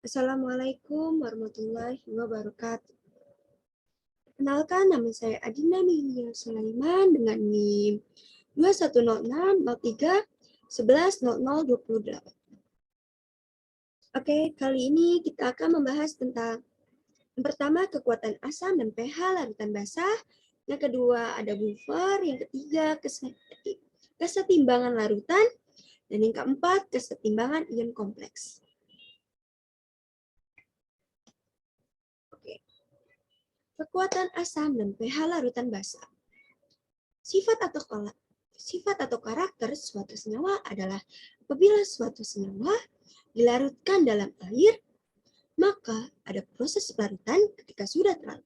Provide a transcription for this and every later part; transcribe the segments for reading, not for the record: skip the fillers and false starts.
Assalamualaikum warahmatullahi wabarakatuh. Kenalkan, nama saya Adinda Milia Sulaiman dengan NIM 210603110028. Oke, kali ini kita akan membahas tentang yang pertama kekuatan asam dan pH larutan basah, yang kedua ada buffer, yang ketiga kesetimbangan larutan, dan yang keempat kesetimbangan ion kompleks. Oke. Kekuatan asam dan pH larutan basah. Sifat atau karakter suatu senyawa adalah apabila suatu senyawa dilarutkan dalam air, maka ada proses pelarutan ketika sudah terlarut.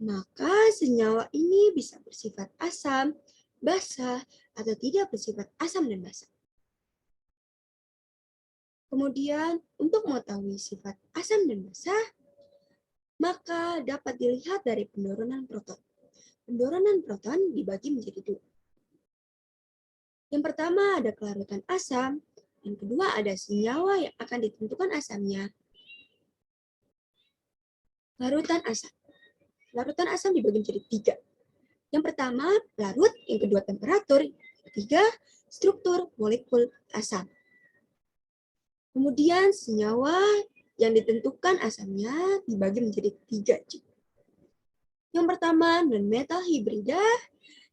Maka senyawa ini bisa bersifat asam, basah, atau tidak bersifat asam dan basah. Kemudian, untuk mengetahui sifat asam dan basah, maka dapat dilihat dari pendorongan proton. Pendorongan proton dibagi menjadi dua. Yang pertama ada kelarutan asam, yang kedua ada senyawa yang akan ditentukan asamnya. Larutan asam. Larutan asam dibagi menjadi tiga. Yang pertama larut, yang kedua temperatur, yang ketiga struktur molekul asam. Kemudian senyawa yang ditentukan asamnya dibagi menjadi tiga. Yang pertama non-metal hibrida,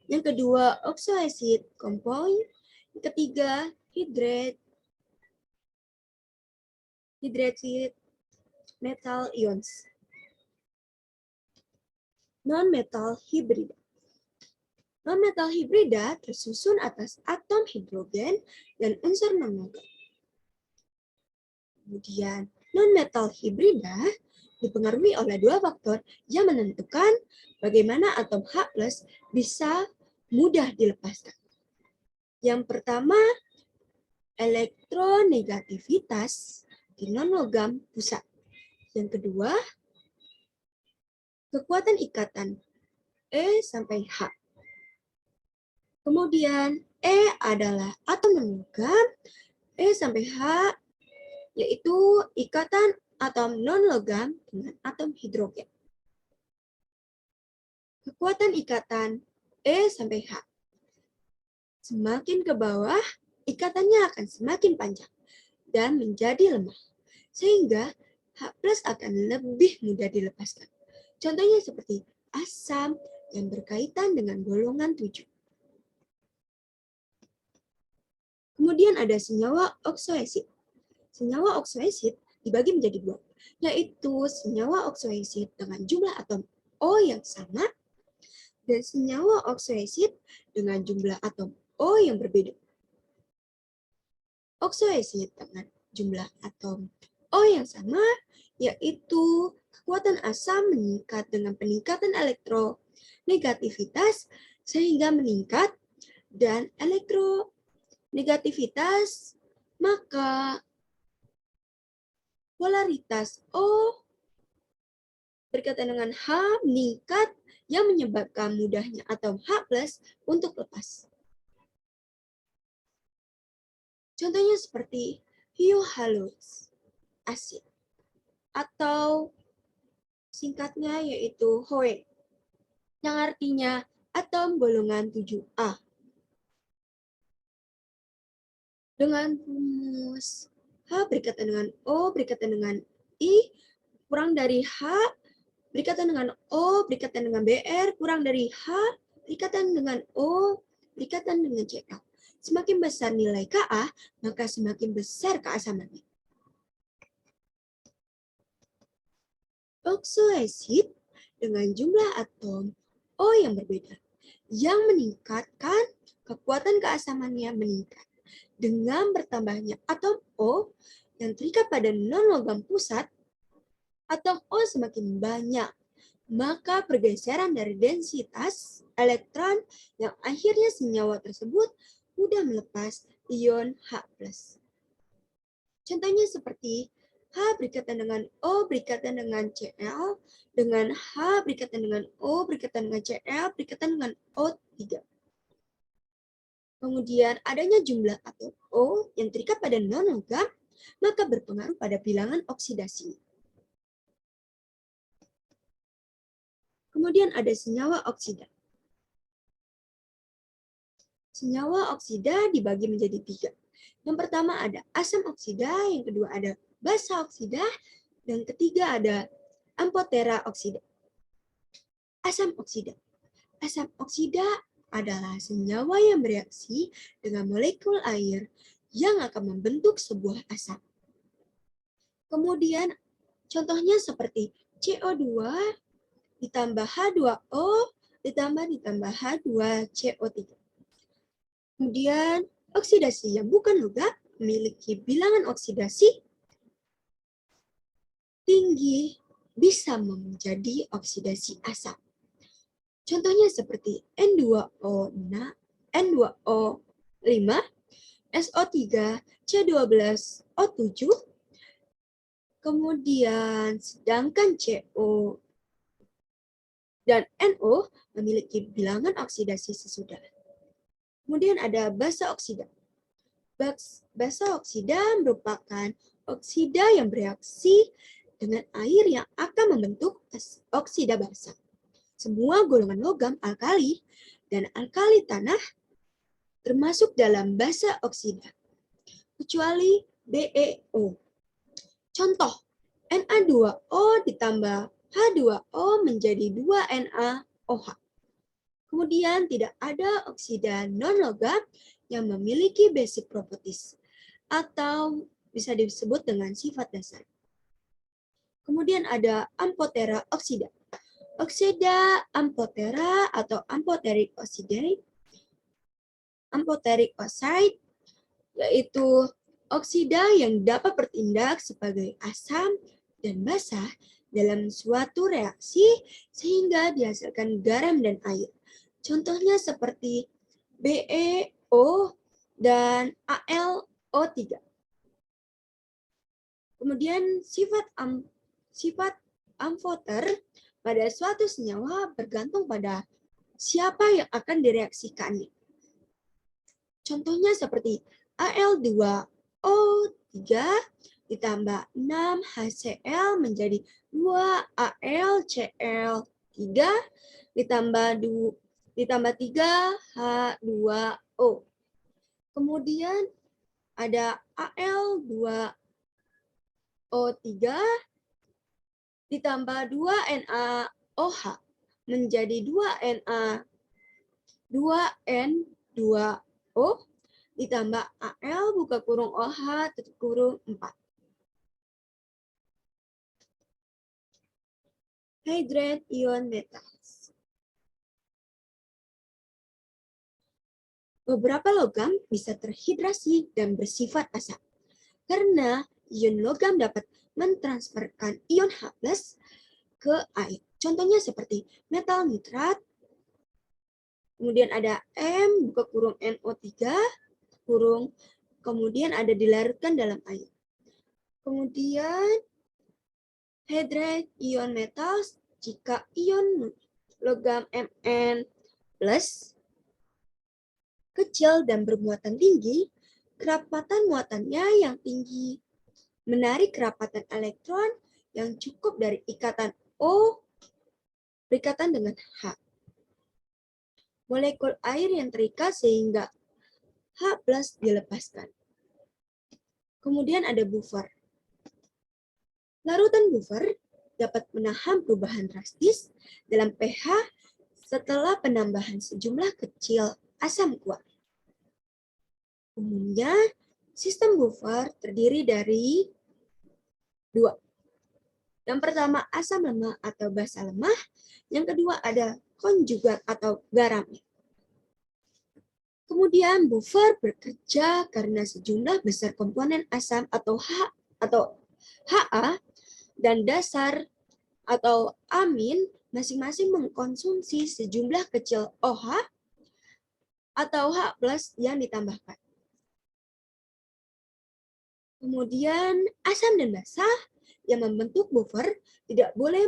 yang kedua oxoacid compound, yang ketiga hydrated metal ions. Non-metal hibrida. Non-metal hibrida tersusun atas atom hidrogen dan unsur non-logam. Kemudian, non-metal hibrida dipengaruhi oleh dua faktor yang menentukan bagaimana atom H+ bisa mudah dilepaskan. Yang pertama, elektronegativitas di non-logam pusat. Yang kedua, kekuatan ikatan E sampai H. Kemudian, E adalah atom non-logam, E sampai H yaitu ikatan atom non-logam dengan atom hidrogen. Kekuatan ikatan E sampai H. Semakin ke bawah, ikatannya akan semakin panjang dan menjadi lemah, sehingga H+ akan lebih mudah dilepaskan. Contohnya seperti asam yang berkaitan dengan golongan 7. Kemudian ada senyawa oxoacid. Senyawa oxoacid dibagi menjadi dua, yaitu senyawa oxoacid dengan jumlah atom O yang sama dan senyawa oxoacid dengan jumlah atom O yang berbeda. Oxoacid dengan jumlah atom O yang sama, yaitu kekuatan asam meningkat dengan peningkatan elektronegativitas sehingga meningkat, dan elektronegativitas maka polaritas O berkaitan dengan H meningkat yang menyebabkan mudahnya atom H+ untuk lepas. Contohnya seperti hyohalous acid atau singkatnya yaitu HOE yang artinya atom golongan 7A. Dengan rumus H berkaitan dengan O berkaitan dengan I kurang dari H berkaitan dengan O berkaitan dengan BR kurang dari H berkaitan dengan O berkaitan dengan Cl. Semakin besar nilai Ka, maka semakin besar keasamannya. Oxoacid dengan jumlah atom O yang berbeda, yang meningkatkan kekuatan keasamannya meningkat. Dengan bertambahnya atom O yang terikat pada non-logam pusat, atom O semakin banyak, maka pergeseran dari densitas elektron yang akhirnya senyawa tersebut mudah melepas ion H+. Contohnya seperti H berkaitan dengan O berkaitan dengan Cl, dengan H berkaitan dengan O berkaitan dengan Cl berkaitan dengan O3. Kemudian adanya jumlah atom O yang terikat pada non-logam maka berpengaruh pada bilangan oksidasi. Kemudian ada senyawa oksida. Senyawa oksida dibagi menjadi 3. Yang pertama ada asam oksida, yang kedua ada basa oksida, dan ketiga ada amphoterà oksida. Asam oksida. Asam oksida adalah senyawa yang bereaksi dengan molekul air yang akan membentuk sebuah asam. Kemudian contohnya seperti CO2 ditambah H2O ditambah H2CO3. Kemudian oksidasi yang bukan logam memiliki bilangan oksidasi tinggi, bisa menjadi oksidasi asam. Contohnya seperti N2O5, SO3, C12O7, kemudian sedangkan CO dan NO memiliki bilangan oksidasi sesudah. Kemudian ada basa oksida. Basa oksida merupakan oksida yang bereaksi dengan air yang akan membentuk oksida basa. Semua golongan logam alkali dan alkali tanah termasuk dalam basa oksida, kecuali BeO. Contoh, Na2O ditambah H2O menjadi 2NaOH. Kemudian tidak ada oksida non-logam yang memiliki basic properties atau bisa disebut dengan sifat dasar. Kemudian ada amphoterà oksida. Oksida amphoterà atau amphoteric oxide yaitu oksida yang dapat bertindak sebagai asam dan basa dalam suatu reaksi sehingga dihasilkan garam dan air. Contohnya seperti BeO dan AlO3. Kemudian sifat amphoter pada suatu senyawa bergantung pada siapa yang akan direaksikannya. Contohnya seperti Al2O3 ditambah 6 HCl menjadi 2 AlCl3 ditambah 3 H2O. Kemudian ada Al2O3 ditambah 2 NaOH menjadi 2N2O ditambah Al buka kurung OH tutup kurung 4. Hydrate ion metals. Beberapa logam bisa terhidrasi dan bersifat asam. Karena ion logam dapat mentransferkan ion H+ ke air. Contohnya seperti metal nitrat, kemudian ada M buka kurung NO3 kurung, kemudian ada dilarutkan dalam air. Kemudian hydrate ion metals jika ion logam Mn+ kecil dan bermuatan tinggi, kerapatan muatannya yang tinggi menarik kerapatan elektron yang cukup dari ikatan O berikatan dengan H. Molekul air yang terikat sehingga H+ dilepaskan. Kemudian ada buffer. Larutan buffer dapat menahan perubahan drastis dalam pH setelah penambahan sejumlah kecil asam kuat. Umumnya, sistem buffer terdiri dari 2. Yang pertama, asam lemah atau basa lemah. Yang kedua ada konjugat atau garam. Kemudian buffer bekerja karena sejumlah besar komponen asam atau HA dan dasar atau amin masing-masing mengkonsumsi sejumlah kecil OH atau H+ yang ditambahkan. Kemudian asam dan basa yang membentuk buffer tidak boleh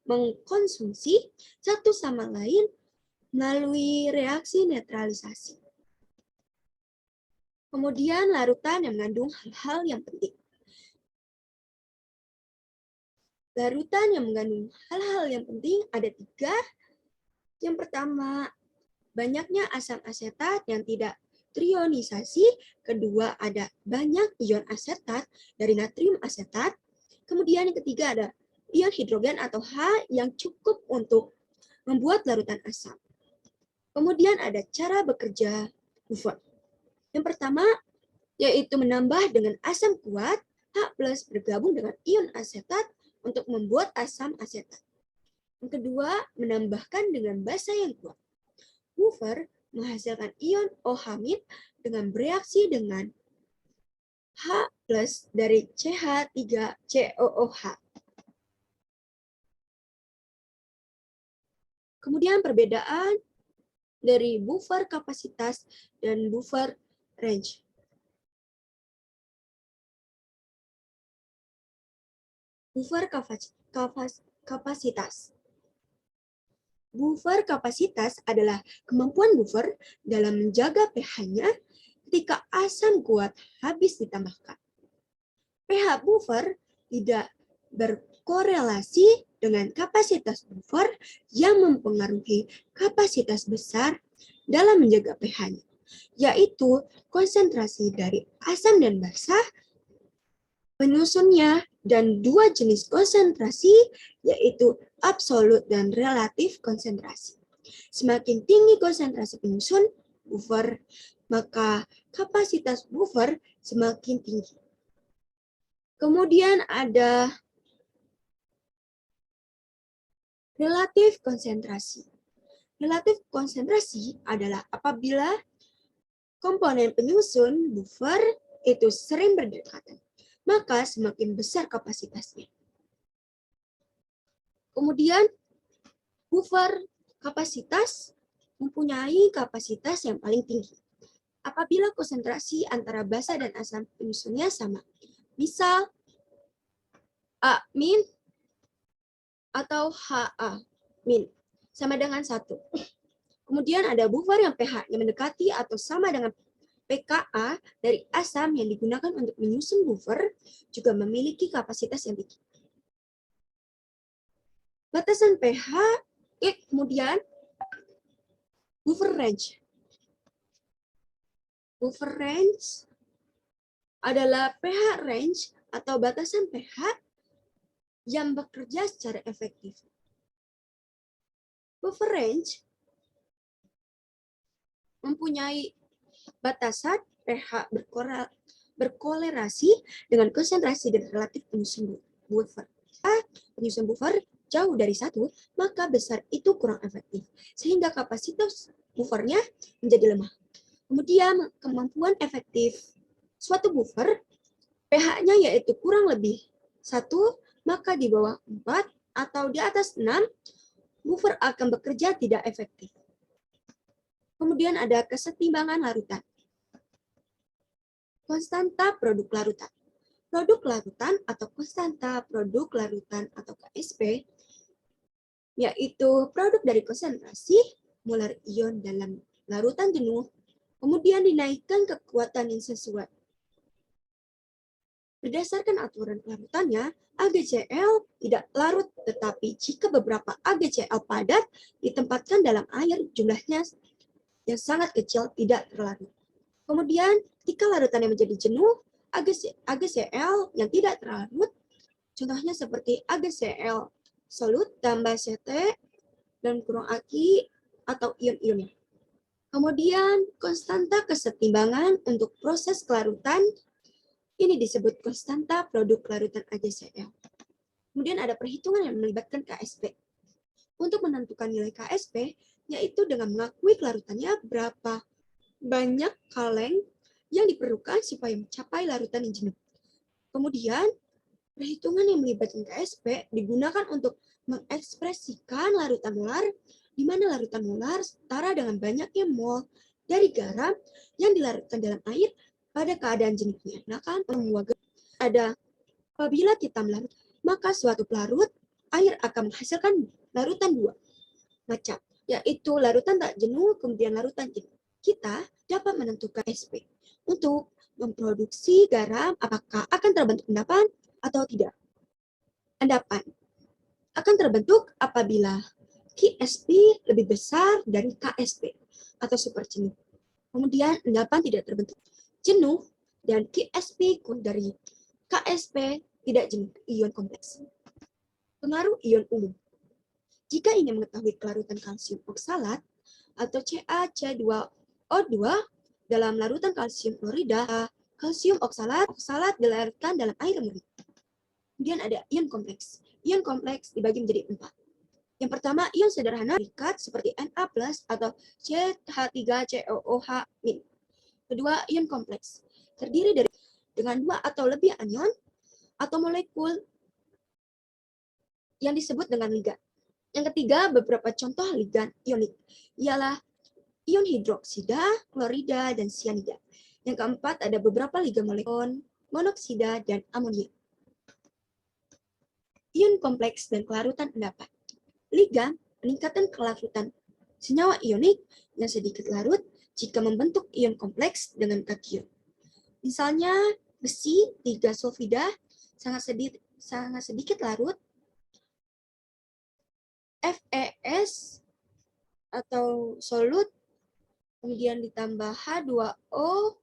mengkonsumsi satu sama lain melalui reaksi netralisasi. Kemudian larutan yang mengandung hal-hal yang penting. Larutan yang mengandung hal-hal yang penting ada 3. Yang pertama, banyaknya asam asetat yang tidak trionisasi. Kedua, ada banyak ion asetat dari natrium asetat. Kemudian yang ketiga ada ion hidrogen atau H yang cukup untuk membuat larutan asam. Kemudian ada cara bekerja buffer. Yang pertama, yaitu menambah dengan asam kuat, H+ bergabung dengan ion asetat untuk membuat asam asetat. Yang kedua, menambahkan dengan basa yang kuat. Buffer menghasilkan ion OH- dengan bereaksi dengan H+ dari CH3COOH. Kemudian perbedaan dari buffer kapasitas dan buffer range. Buffer kapasitas. Buffer kapasitas adalah kemampuan buffer dalam menjaga pH-nya ketika asam kuat habis ditambahkan. pH buffer tidak berkorelasi dengan kapasitas buffer yang mempengaruhi kapasitas besar dalam menjaga pH-nya, yaitu konsentrasi dari asam dan basa, penyusunnya, dan 2 jenis konsentrasi, yaitu absolut dan relatif konsentrasi. Semakin tinggi konsentrasi penyusun buffer, maka kapasitas buffer semakin tinggi. Kemudian ada relatif konsentrasi. Relatif konsentrasi adalah apabila komponen penyusun buffer itu sering berdekatan, maka semakin besar kapasitasnya. Kemudian buffer kapasitas mempunyai kapasitas yang paling tinggi apabila konsentrasi antara basa dan asam penyusunnya sama. Misal A- atau Ha- sama dengan 1. Kemudian ada buffer yang pH-nya mendekati atau sama dengan pKa dari asam yang digunakan untuk menyusun buffer juga memiliki kapasitas yang tinggi. Batasan pH, kemudian buffer range. Buffer range adalah pH range atau batasan pH yang bekerja secara efektif. Buffer range mempunyai batasan pH berkolerasi dengan konsentrasi dan relatif penyusun buffer. Penyusun buffer jauh dari 1, maka besar itu kurang efektif, sehingga kapasitas buffernya menjadi lemah. Kemudian kemampuan efektif suatu buffer, pH-nya yaitu kurang lebih 1, maka di bawah 4 atau di atas 6, buffer akan bekerja tidak efektif. Kemudian ada kesetimbangan larutan. Konstanta produk larutan. Produk larutan atau konstanta produk larutan atau KSP, yaitu produk dari konsentrasi molar ion dalam larutan jenuh, kemudian dinaikkan kekuatan yang sesuai. Berdasarkan aturan larutannya, AgCl tidak larut, tetapi jika beberapa AgCl padat ditempatkan dalam air, jumlahnya yang sangat kecil tidak terlarut. Kemudian, ketika larutannya menjadi jenuh, AgCl yang tidak terlarut, contohnya seperti AgCl solut tambah Ct dan kurang Aki atau ion-ionnya. Kemudian, konstanta kesetimbangan untuk proses kelarutan ini disebut konstanta produk larutan AgCl. Kemudian ada perhitungan yang melibatkan KSP. Untuk menentukan nilai KSP, yaitu dengan mengakui kelarutannya berapa banyak kaleng yang diperlukan supaya mencapai larutan yang jenuh. Kemudian, perhitungan yang melibatkan KSP digunakan untuk mengekspresikan larutan molar, di mana larutan molar setara dengan banyaknya mol dari garam yang dilarutkan dalam air pada keadaan jenuhnya. Nah kan, ada apabila kita melarut, maka suatu pelarut air akan menghasilkan larutan 2 macam, yaitu larutan tak jenuh, kemudian larutan jenuh. Kita dapat menentukan SP untuk memproduksi garam apakah akan terbentuk endapan atau tidak. Endapan akan terbentuk apabila QSP lebih besar dari KSP atau superjenuh. Kemudian endapan tidak terbentuk jenuh dan QSP kurang dari KSP tidak jenuh ion kompleks. Pengaruh ion umum. Jika ingin mengetahui kelarutan kalsium oksalat atau CaC2O2 dalam larutan kalsium klorida, kalsium oksalat dilarutkan dalam air murni. Kemudian ada ion kompleks. Ion kompleks dibagi menjadi 4. Yang pertama, ion sederhana berikat seperti Na+ atau CH3COOH-. Kedua, ion kompleks terdiri dari dengan 2 atau lebih anion atau molekul yang disebut dengan ligan. Yang ketiga, beberapa contoh ligan ionik ialah ion hidroksida, klorida, dan sianida. Yang keempat, ada beberapa ligan molekul monoksida dan amonia. Ion kompleks dan kelarutan endapan. Ligan, peningkatan kelarutan senyawa ionik yang sedikit larut jika membentuk ion kompleks dengan kation. Misalnya, besi 3 sulfida sangat sedikit larut, FeS atau solut, kemudian ditambah H2O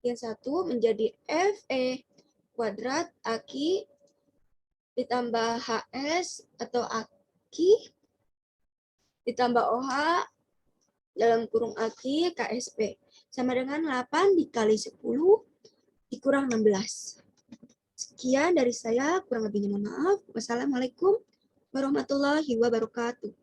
yang satu menjadi Fe kuadrat Aki ditambah Hs atau Aki ditambah OH dalam kurung Aki KSP sama dengan 8 dikali 10 dikurang 16. Sekian dari saya, kurang lebihnya mohon maaf. Wassalamualaikum warahmatullahi wabarakatuh.